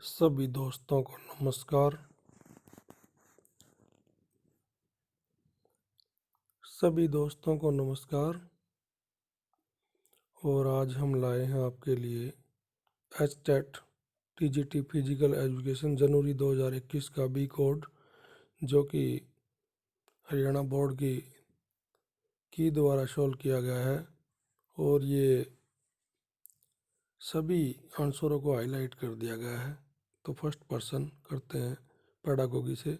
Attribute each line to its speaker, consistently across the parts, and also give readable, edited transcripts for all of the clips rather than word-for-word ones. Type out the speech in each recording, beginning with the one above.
Speaker 1: सभी दोस्तों को नमस्कार। सभी दोस्तों को नमस्कार। और आज हम लाए हैं आपके लिए एचटेट टीजीटी फिजिकल एजुकेशन जनवरी 2021 का बी कोड, जो कि हरियाणा बोर्ड की द्वारा सॉल्व किया गया है। और ये सभी आंसरों को हाईलाइट कर दिया गया है। तो फर्स्ट पर्सन करते हैं पेडागोगी से।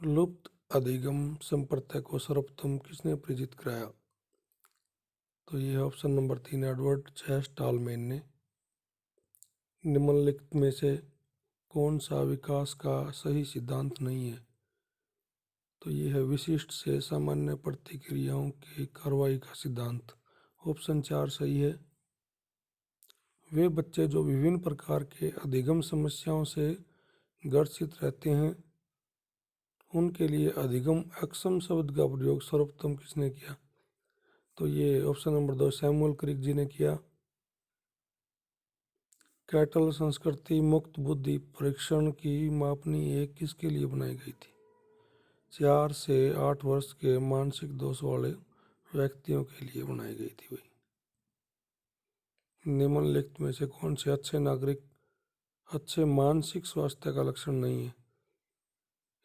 Speaker 1: लुप्त अधिगम संप्रदाय को सर्वप्रथम किसने प्रेरित कराया? तो ये है ऑप्शन नंबर 3, एडवर्ड चेस टालमेन ने। निम्नलिखित में से कौन सा विकास का सही सिद्धांत नहीं है? तो ये है विशिष्ट से सामान्य प्रतिक्रियाओं की कार्रवाई का सिद्धांत। ऑप्शन 4 सही है। वे बच्चे जो विभिन्न प्रकार के अधिगम समस्याओं से ग्रसित रहते हैं, उनके लिए अधिगम अक्षम शब्द का प्रयोग सर्वप्रथम किसने किया? तो ये ऑप्शन नंबर 2 सैमुअल क्रिक जी ने किया। कैटल संस्कृति मुक्त बुद्धि परीक्षण की मापनी एक किसके लिए बनाई गई थी? 4 से 8 वर्ष के मानसिक दोष वाले व्यक्तियों के लिए बनाई गई थी वही। निम्नलिखित में से कौन से अच्छे नागरिक अच्छे मानसिक स्वास्थ्य का लक्षण नहीं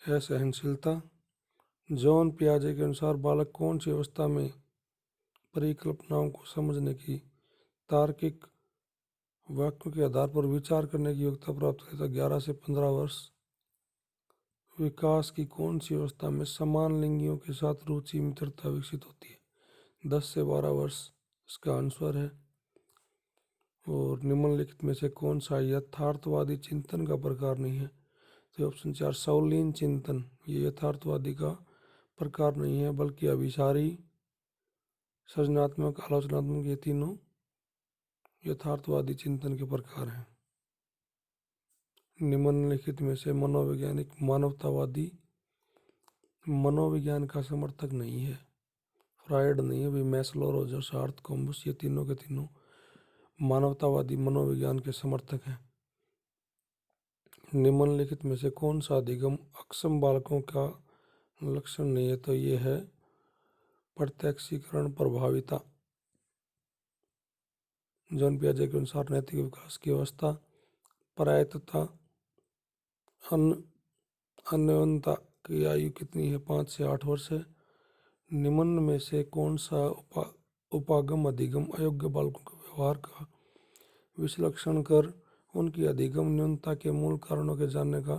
Speaker 1: है? सहनशीलता। जॉन पियाजे के अनुसार बालक कौन सी अवस्था में परिकल्पनाओं को समझने की तार्किक वाक्यों के आधार पर विचार करने की योग्यता प्राप्त करता? 11 से 15 वर्ष। विकास की कौन सी अवस्था में समान लिंगियों के साथ रुचि मित्रता विकसित होती है? 10 से 12 वर्ष इसका आंसर है। और निम्नलिखित में से कौन सा यथार्थवादी चिंतन का प्रकार नहीं है? तो ऑप्शन 4 शाओलिन चिंतन ये यथार्थवादी का प्रकार नहीं है, बल्कि अभिसारी, सृजनात्मक, आलोचनात्मक, ये तीनों यथार्थवादी चिंतन के प्रकार हैं। निम्नलिखित में से मनोवैज्ञानिक मानवतावादी मनोविज्ञान का समर्थक नहीं है? फ्रायड नहीं है भाई, मैस्लो, रोजर्स, आर्थ, कॉम्बस, ये तीनों के तीनों मानवतावादी मनोविज्ञान के समर्थक हैं। निम्नलिखित में से कौन सा अधिगम अक्षम बालकों का लक्षण नहीं है? तो ये है प्रत्यक्षीकरण प्रभाविता। जॉन पियाजे के अनुसार नैतिक विकास की अवस्था प्रायतता अन्योन्यता की आयु कितनी है? 5 से 8 वर्ष है। निम्न में से कौन सा उपागम अधिगम अयोग्य बालकों के व्यवहार का विश्लेषण कर उनकी अधिगम न्यूनता के मूल कारणों के जानने का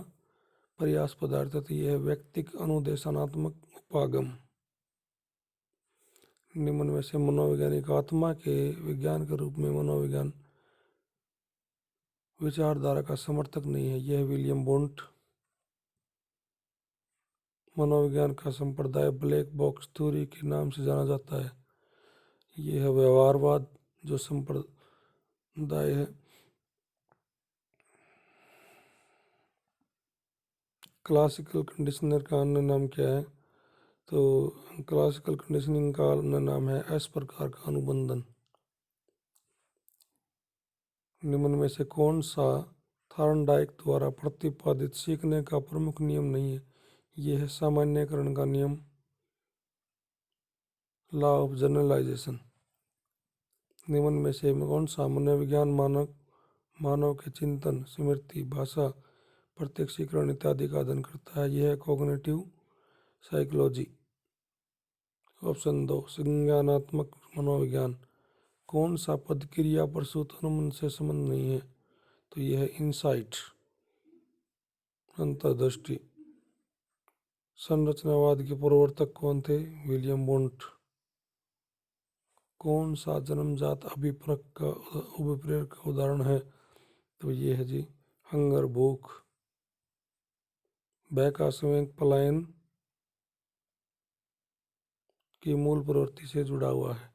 Speaker 1: प्रयास पदार्थ? यह है व्यक्तिक अनुदेशनात्मक उपागम। निम्न में से मनोवैज्ञानिक आत्मा के विज्ञान के रूप में मनोविज्ञान विचारधारा का समर्थक नहीं है? यह विलियम वुंट। मनोविज्ञान का संप्रदाय ब्लैक बॉक्स थ्योरी के नाम से जाना जाता है। यह है व्यवहारवाद जो संप्रदाय है। क्लासिकल कंडीशनर का अन्य नाम क्या है? तो क्लासिकल कंडीशनिंग का अन्य नाम है एस प्रकार का अनुबंधन। निम्न में से कौन सा थॉर्नडाइक द्वारा प्रतिपादित सीखने का प्रमुख नियम नहीं है? यह है सामान्यकरण का नियम, लॉ ऑफ जनरलाइजेशन। निम्न में से कौन सा मनोविज्ञान मानव के चिंतन, स्मृति, भाषा, प्रत्यक्षीकरण इत्यादि का अध्ययन करता है? यह है कॉग्निटिव साइकोलॉजी। ऑप्शन 2 संज्ञानात्मक मनोविज्ञान। कौन सा पद क्रिया प्रसूत अनुमान से संबंध नहीं है? तो यह है इंसाइट, अंतर्दृष्टि। संरचनावाद के प्रवर्तक कौन थे? William Wundt. कौन सा जन्मजात अभिप्रेरक का उदाहरण है? तो ये है जी हंगर, भूख। भय का संवेग पलायन की मूल प्रवृत्ति से जुड़ा हुआ है।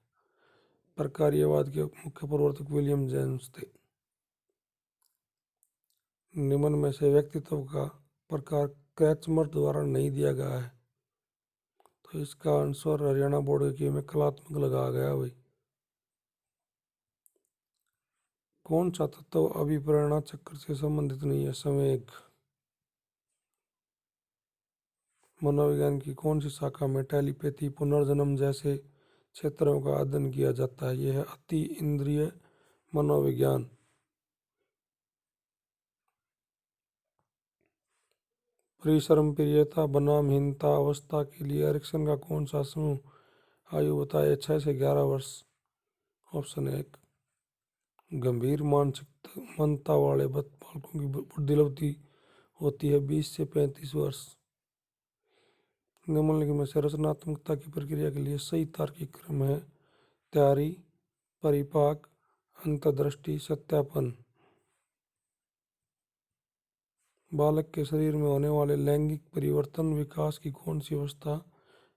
Speaker 1: प्रकार्यवाद के मुख्य प्रवर्तक विलियम जेम्स थे। निम्न में से व्यक्तित्व का प्रकार क्रैचमर द्वारा नहीं दिया गया है? तो इसका आंसर हरियाणा बोर्ड के में कलात्मक लगाया गया भाई। कौन सा तत्व अभिप्रेरणा चक्र से संबंधित नहीं है? संवेग। मनोविज्ञान की कौन सी शाखा में टेलीपैथी, पुनर्जन्म जैसे क्षेत्रों का अध्ययन किया जाता है? यह है अति इंद्रिय मनोविज्ञान। परिश्रम, प्रियता बनामहीनता अवस्था के लिए एरिक्सन का कौन सा समूह? आयु बताए 6 से 11 वर्ष। ऑप्शन 1। गंभीर मानसिक मंदता वाले बालकों की बुद्धि लब्धि होती है 20 से 35 वर्ष। निम्नलिखित में से रचनात्मकता की प्रक्रिया के लिए सही तार्किक क्रम है? तैयारी, परिपाक, अंतर्दृष्टि, सत्यापन। बालक के शरीर में होने वाले लैंगिक परिवर्तन विकास की कौन सी अवस्था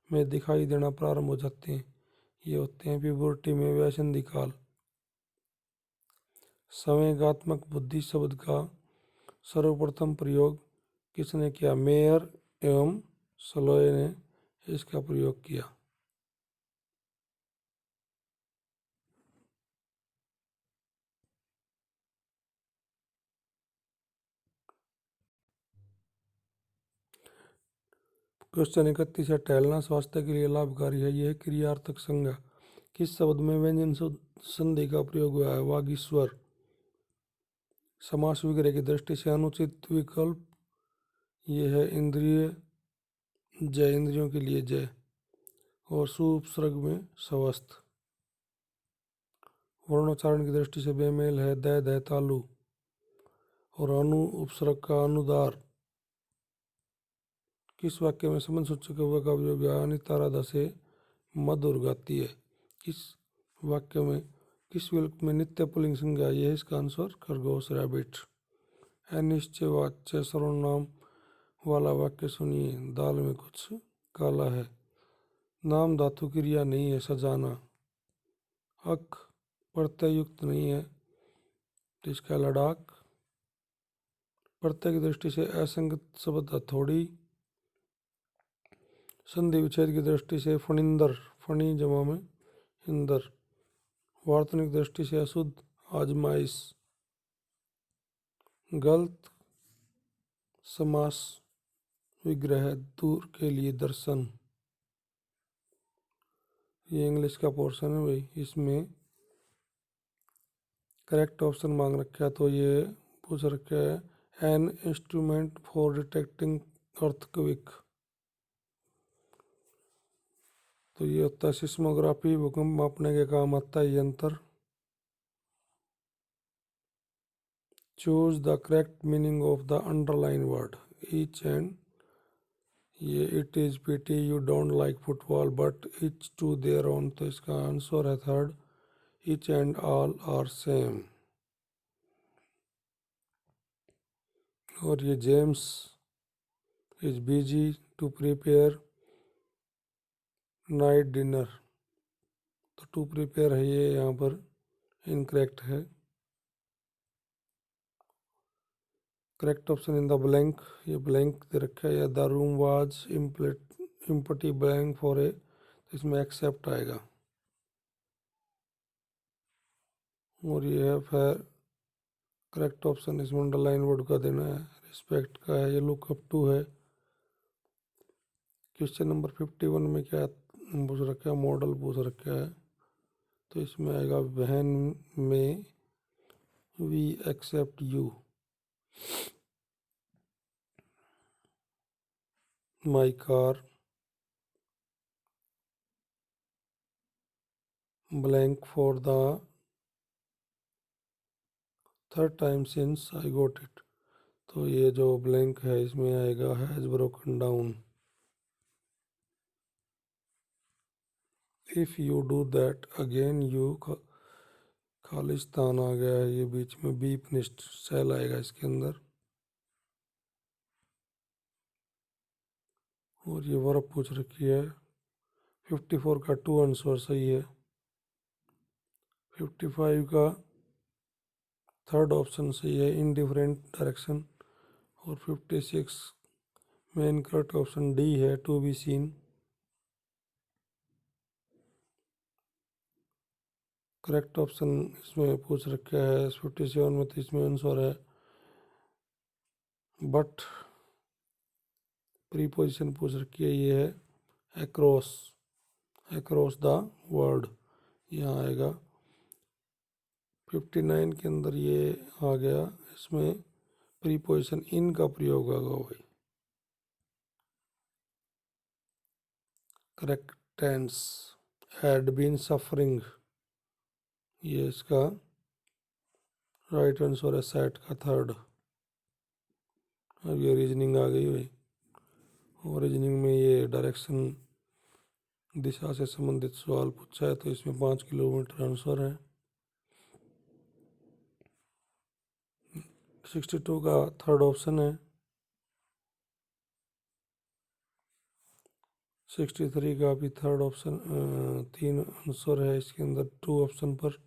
Speaker 1: में दिखाई देना प्रारंभ हो जाते हैं? ये होते हैं प्यूबर्टी में, वयस्यंधी काल। संवेगात्मक बुद्धि शब्द का सर्वप्रथम प्रयोग किसने किया? मेयर एवं सलोए ने इसका प्रयोग किया। क्वेश्चन 31 है, टहलना स्वास्थ्य के लिए लाभकारी है। यह क्रियार्थक संज्ञा किस शब्द में व्यंजन संधि का प्रयोग हुआ है? वागीश्वर। समास विग्रह की दृष्टि से अनुचित विकल्प ये है इंद्रिय जय, इंद्रियों के लिए जय, और सुपसर्ग में स्वस्थ। वर्णोच्चारण की दृष्टि से बेमेल है दै, दैतालु, और अनु उपसर्ग का अनुदार। किस वाक्य में संबंध सूचक हुआ का प्रयोग है? अनिताराधा से मधुर गाती है। किस वाक्य में, किस विकल्प में नित्य पुल्लिंग संज्ञा? यह इसका आंसर खरगोश, रैबिट। अनिश्चयवाच्य सर्वनाम वाला वाक्य सुनिए। दाल में कुछ काला है। नाम धातु क्रिया नहीं है, सजाना। अक प्रत्यय युक्त नहीं है, तो इसका लड़ाक। प्रत्यय की दृष्टि से असंगत शब्द हथौड़ी। संधि विच्छेद की दृष्टि से फणिंदर, फणी जमा में इंदर। वार्तनिक दृष्टि से अशुद्ध, आजमाइश। गलत समास विग्रह दूर के लिए दर्शन। ये इंग्लिश का पोर्शन है भाई, इसमें करेक्ट ऑप्शन मांग रखा है, तो ये पूछ रखा है an instrument for detecting earthquake. तो ये होता है सिस्मोग्राफी, भूकंप मापने के काम आता है यंत्र। Choose the correct meaning of the underline word. Each and, ये it is pity you don't like football but each to their own, तो इसका आंसर है third, each and all are same. और ये James is busy to prepare night dinner, तो to prepare है ये यहाँ पर इनकरेक्ट है। Correct option in the blank, ये ब्लैंक दे रखा है, या the room was empty blank for a, तो इसमें एक्सेप्ट आएगा। और ये है फिर करेक्ट ऑप्शन, इसमें अंडरलाइन वर्ड का देना है, रिस्पेक्ट का है, ये लुक अप टू है। क्वेश्चन नंबर 51 में क्या पूछ रखा है? मॉडल पूछ रखा है, तो इसमें आएगा वहन में we accept you. My car blank for the third time since I got it, तो ये जो ब्लैंक है इसमें आएगा has broken down. If you do that again you, Khalistan आ गया है ये बीच में, बी फिनिश्ड सेल आएगा इसके अंदर। और ये वर्ब पूछ रखी है। 54 का टू आंसर सही है। 55 का थर्ड ऑप्शन सही है, इन डिफरेंट डायरेक्शन। और 56 में इनकरेक्ट ऑप्शन डी है, to be seen. Correct option इसमें पूछ रखा है 57 में, तो इसमें आंसर है बट। प्रीपोजिशन पूछ रखी है, ये है अक्रॉस, अक्रॉस द वर्ल्ड, यहाँ आएगा। 59 के अंदर ये आ गया, इसमें प्रीपोजिशन इन का प्रयोग होगा भाई। Correct tense had been suffering, ये इसका राइट आंसर है सेट का थर्ड। अब ये रीजनिंग आ गई भाई, और रीजनिंग में ये डायरेक्शन दिशा से संबंधित सवाल पूछा है, तो इसमें 5 किलोमीटर आंसर है। 62 का थर्ड ऑप्शन है। 63 का भी थर्ड ऑप्शन, 3 आंसर है इसके अंदर 2 ऑप्शन पर।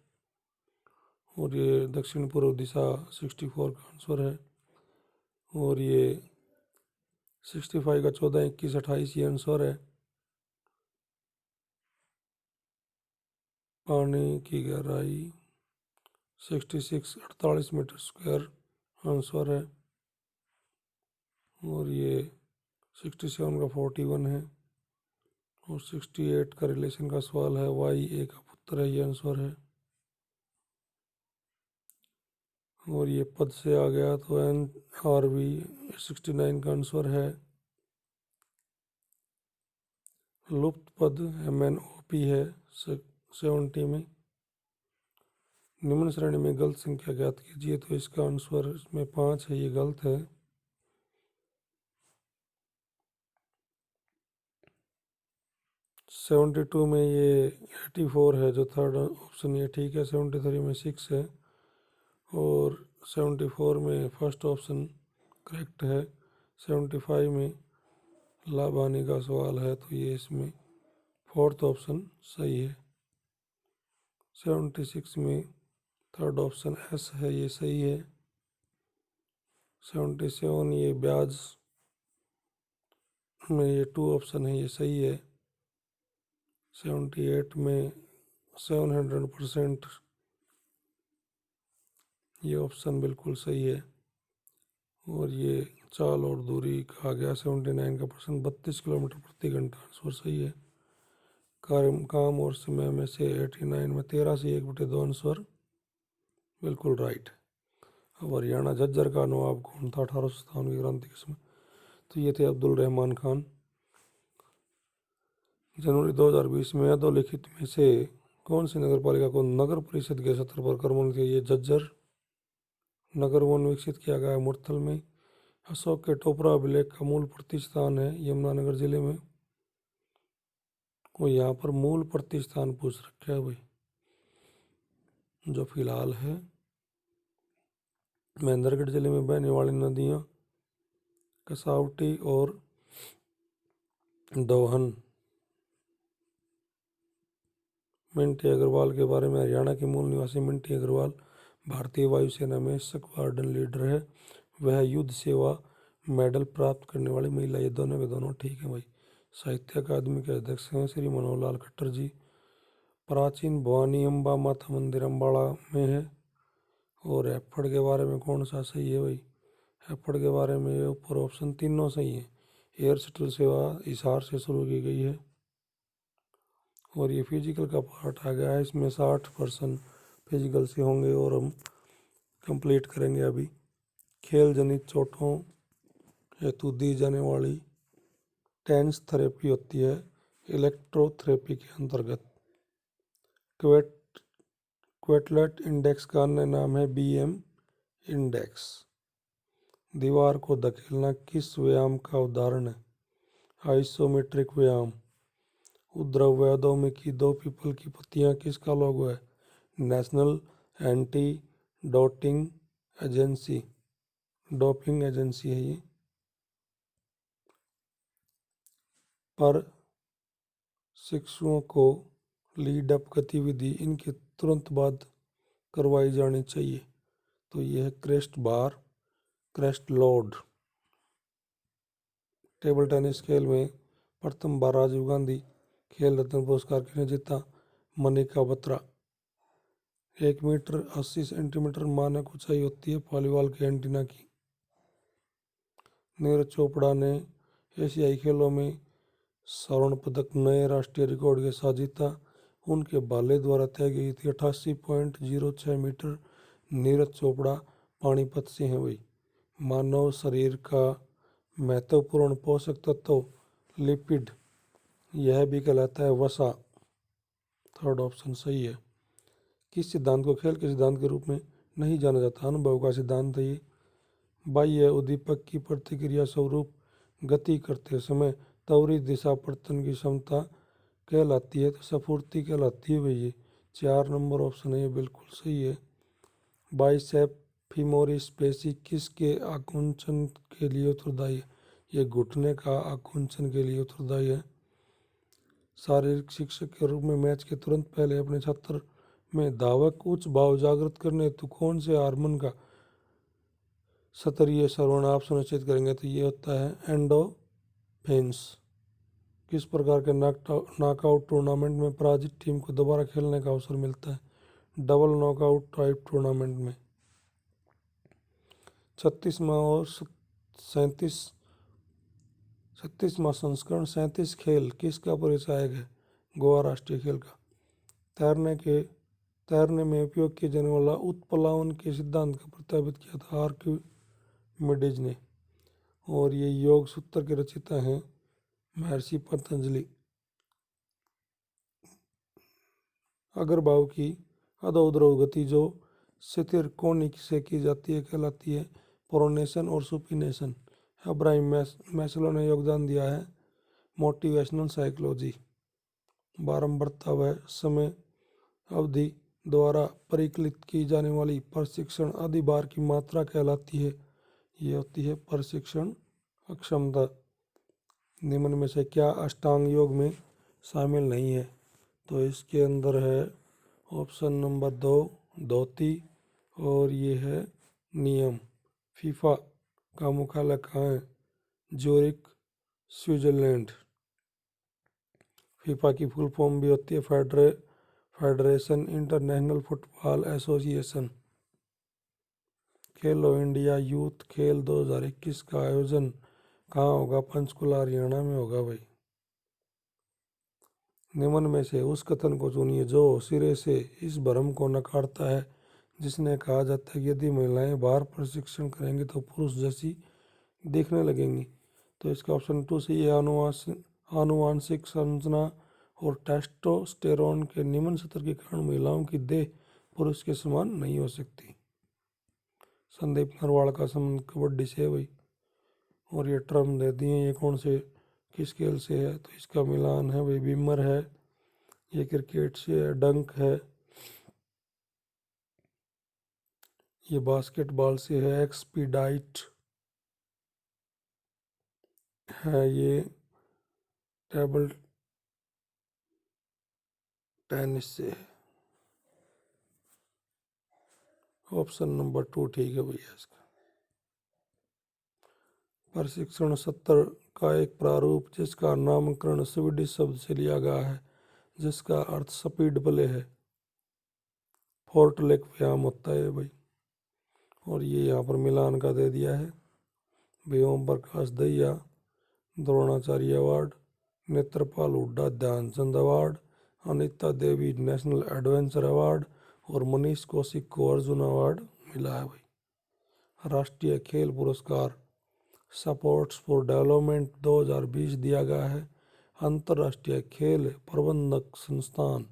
Speaker 1: और ये दक्षिण पूर्व दिशा 64 का आंसर है। और ये 65 का 14, 21, 28 ये आंसर है। पानी की गहराई 66, 48 मीटर स्क्वायर आंसर है। और ये 67 का 41 है। और 68 का रिलेशन का सवाल है, वाई ए का पुत्र है, ये आंसर है। और ये पद से आ गया तो एन आर वी 69 का आंसर है। लुप्त पद एम एन ओ पी है 70 में। निम्न श्रेणी में गलत संख्या ज्ञात कीजिए, तो इसका आंसर इसमें 5 है, ये गलत है। 72 में ये 84 है, जो थर्ड ऑप्शन ये ठीक है। 73 में 6 है। और 74 में फर्स्ट ऑप्शन करेक्ट है। 75 में लाभ हानि का सवाल है, तो ये इसमें फोर्थ ऑप्शन सही है। 76 में थर्ड ऑप्शन एस है, ये सही है। 77 ये ब्याज में ये 2 ऑप्शन है, ये सही है। 78 में 700%, ये ऑप्शन बिल्कुल सही है। और ये चाल और दूरी कहा गया 79 का प्रश्न 32 किलोमीटर प्रति घंटा आंसर सही है। काम और समय में से 89 में 13 से 1/2 आंसर बिल्कुल राइट। अब हरियाणा झज्जर का नवाब कौन था 1857 की क्रांति के समय? तो ये थे अब्दुल रहमान खान। जनवरी 2020 में अधोलिखित में से कौन सी नगर पालिका को नगर परिषद के सत्र पर क्रमोन्नत किया? ये झज्जर। नगर वन विकसित किया गया है मुरथल में। अशोक के टोपरा अभिलेख का मूल प्रतिष्ठान है यमुनानगर जिले में। और यहाँ पर मूल प्रतिष्ठान पूछ रखा है भाई, जो फिलहाल है महेंद्रगढ़ जिले में बहने वाली नदियाँ कसावटी और दोहन। मिंटी अग्रवाल के बारे में, हरियाणा की मूल निवासी मिंटी अग्रवाल भारतीय वायुसेना में स्क्वाड्रन लीडर है। वह युद्ध सेवा मेडल प्राप्त करने वाली महिला। ये दोनों के दोनों ठीक है भाई। साहित्य अकादमी के अध्यक्ष हैं श्री मनोहर लाल खट्टर जी। प्राचीन भवानी अम्बा माता मंदिर अम्बाड़ा में है। और हैफड़ के बारे में कौन सा सही है भाई? हैफड़ के बारे में ये ऊपर ऑप्शन तीनों सही है। एयर शटल सेवा हिसार से शुरू की गई है। और ये फिजिकल का पार्ट आ गया है, इसमें 60% फिजिकल से होंगे और हम कंप्लीट करेंगे अभी। खेल जनित चोटों हेतु दी जाने वाली टेंस थेरेपी होती है इलेक्ट्रोथेरेपी के अंतर्गत। क्वेट क्वेटलेट इंडेक्स का अन्य नाम है बीएम इंडेक्स। दीवार को धकेलना किस व्यायाम का उदाहरण है? आइसोमेट्रिक व्यायाम। उद्रव अधोमुखी दो पीपल की पत्तियां किसका लोगो है? National anti doping agency, doping agency है ये। पर शिशुओं को लीड अप गतिविधि इनके तुरंत बाद करवाई जानी चाहिए, तो यह है क्रेस्ट बार, क्रेस्ट लोड। टेबल टेनिस खेल में प्रथम बार राजीव गांधी खेल रत्न पुरस्कार किसने जीता? मनिका बत्रा। 1 मीटर 80 सेंटीमीटर मानक ऊंचाई होती है वॉलीबॉल के एंटीना की। नीरज चोपड़ा ने एशियाई खेलों में स्वर्ण पदक नए राष्ट्रीय रिकॉर्ड के साथ जीता। उनके भाले द्वारा तय गई थी 88.06 मीटर। नीरज चोपड़ा पानीपत से हैं भाई। मानव शरीर का महत्वपूर्ण पोषक तत्व लिपिड, यह भी कहलाता है वसा। थर्ड ऑप्शन सही है। किस सिद्धांत को खेल के सिद्धांत के रूप में नहीं जाना जाता? अनुभव का सिद्धांत है ये। बाह्य उद्दीपक की प्रतिक्रिया स्वरूप गति करते समय त्वरित दिशा परिवर्तन की क्षमता कहलाती है, तो स्फूर्ति कहलाती है भाई। ये 4 नंबर ऑप्शन है, ये बिल्कुल सही है। बाइसेप फीमोरिस पेशी किसके आकुंचन के लिए उत्तरदायी है? ये घुटने का आकुंचन के लिए उत्तरदायी है। शारीरिक शिक्षक के रूप में मैच के तुरंत पहले अपने छात्र में धावक उच्च भाव जागृत करने हेतु कौन से हार्मोन का स्तरीय श्रवण आप सुनिश्चित करेंगे? तो ये होता है एंडोफिन्स। किस प्रकार के नॉकआउट टूर्नामेंट में पराजित टीम को दोबारा खेलने का अवसर मिलता है? डबल नॉकआउट टाइप टूर्नामेंट में। 36वां और 37वां संस्करण 37 खेल किसका परिचायक है? गोवा राष्ट्रीय खेल का। तैरने में उपयोग किए जाने वाला उत्प्लावन के सिद्धांत का प्रस्तावित किया था आर्किमिडीज ने। और ये योग सूत्र के रचयिता हैं महर्षि पतंजलि। अग्रभाव की अधोध्रुव गति जो स्थिर कोणिक से की जाती है कहलाती है प्रोनेशन और सुपिनेशन। अब्राहिम मैस्लो ने योगदान दिया है मोटिवेशनल साइकोलॉजी। बारंबारता व समय अवधि द्वारा परिकलित की जाने वाली प्रशिक्षण अधिभार की मात्रा कहलाती है, ये होती है प्रशिक्षण अक्षमता। निम्न में से क्या अष्टांग योग में शामिल नहीं है? तो इसके अंदर है ऑप्शन नंबर 2 धोती, और ये है नियम। फीफा का मुख्यालय कहाँ है? Zurich, Switzerland. फीफा की फुल फॉर्म भी होती है फेडरेशन इंटरनेशनल फुटबॉल एसोसिएशन। खेलो इंडिया यूथ खेल 2021 का आयोजन कहाँ होगा? पंचकुला हरियाणा में होगा भाई। निम्न में से उस कथन को चुनिए जो सिरे से इस भ्रम को नकारता है जिसने कहा जाता है कि यदि महिलाएं बाहर प्रशिक्षण करेंगी तो पुरुष जैसी दिखने लगेंगी। तो इसका ऑप्शन 2 सही है। आनुवांशिक संरचना और टेस्टोस्टेरोन के निम्न स्तर के कारण महिलाओं की देह पुरुष के समान नहीं हो सकती। संदीप नरवाल का संबंध कबड्डी से है भाई। और ये टर्म दे दिए, ये कौन से किस खेल से है? तो इसका मिलान है भाई, बीमर है। ये क्रिकेट से है, डंक है। ये बास्केटबॉल से है, एक्सपीडाइट है। ये टेबल टेनिस से है। ऑप्शन नंबर 2 ठीक है भैया इसका। प्रशिक्षण सत्र का एक प्रारूप जिसका नामकरण स्वीडिश शब्द से लिया गया है जिसका अर्थ स्पीड प्ले है। फोर्टलेक व्यायाम होता है भाई। और ये यहाँ पर मिलान का दे दिया है भाई। Om Prakash Dahiya Dronacharya award, Netrapal Hooda Dhyanchand award, Anita Devi national adventure award और मनीष कौशिक को अर्जुन अवार्ड मिला है भाई। राष्ट्रीय खेल पुरस्कार सपोर्ट्स फॉर डेवलपमेंट 2020 दिया गया है अंतर्राष्ट्रीय खेल प्रबंधक संस्थान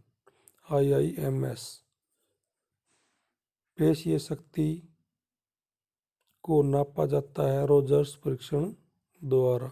Speaker 1: IIMS। पेशीय शक्ति को नापा जाता है रोजर्स परीक्षण द्वारा।